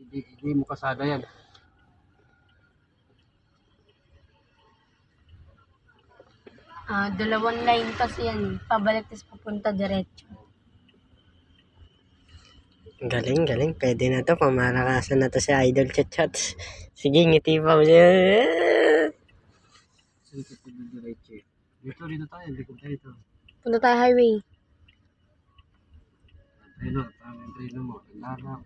Hindi mo kasada yan. Dalawang line kasi yan. Pabalik tapos papunta diretso. Galing, galing. Pwede na to. Pamarakasan na to si Idol Chat. Sige, ngiti pa mo siya. Dito tayo. Dito tayo. Punta tayo highway. Treno. Tamang treno mo. Larap.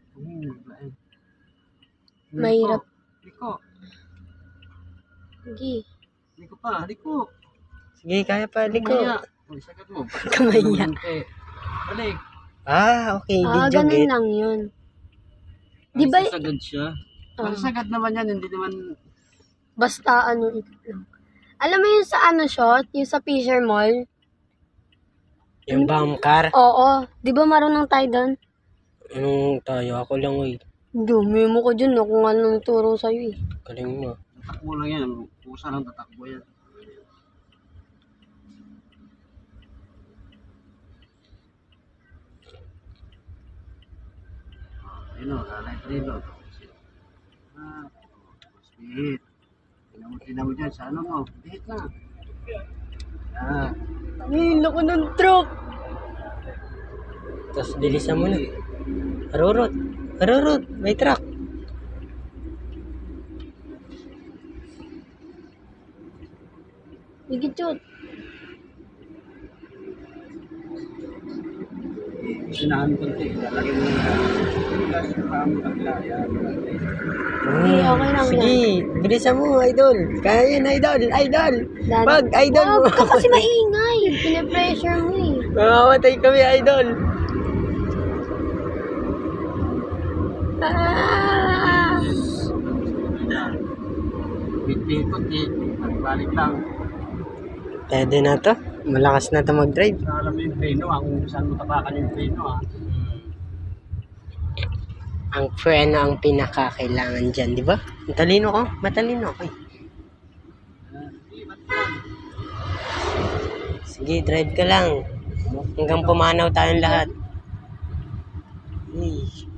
Mahirap. Liko. Sige. Liko pa. Liko. Sige, kaya pa. Liko. Sagad mo. Kamaya. Balik. Okay. Video Ganun gate. lang yun. Di ba? Sagad siya. Sagad naman yan. Hindi naman. Basta ikot lang. Alam mo yung sa shot? Yung sa Fisher Mall? Yung bomb car. Oo. Di ba marunong tayo doon? Anong tayo? Ako lang, uy. Dumi mo ko dyan. Ako nga nang turo sa'yo eh. Galing mo. Tatakbo lang yan. Pusa lang tatakbo yan. Lalay treno. Speed. Tingnan mo dyan sa ano mo. Speed na. Loko ng truck. Tapos bilisan mo na. Arurot. May truck. Higit yun. Sinahan konti. Lalagyan mo na. Gas pa mo tagla. Yan. Okay lang Sige, bilisan mo, Idol. Kaya yan, Idol. Pag, Idol mo. Huwag ka kasi maingay. Pinapressure mo eh. Mamamatay kami, Idol. Bitikot eh. Balik lang. Pwede na to. Malakas na to mag-drive. Alam mo yung treno kung saan mo tapakan yung treno Ang preno ang pinakakailangan dyan, di ba? Matalino ako eh. Sige, drive ka lang. Hanggang pumanaw tayong lahat. Uy.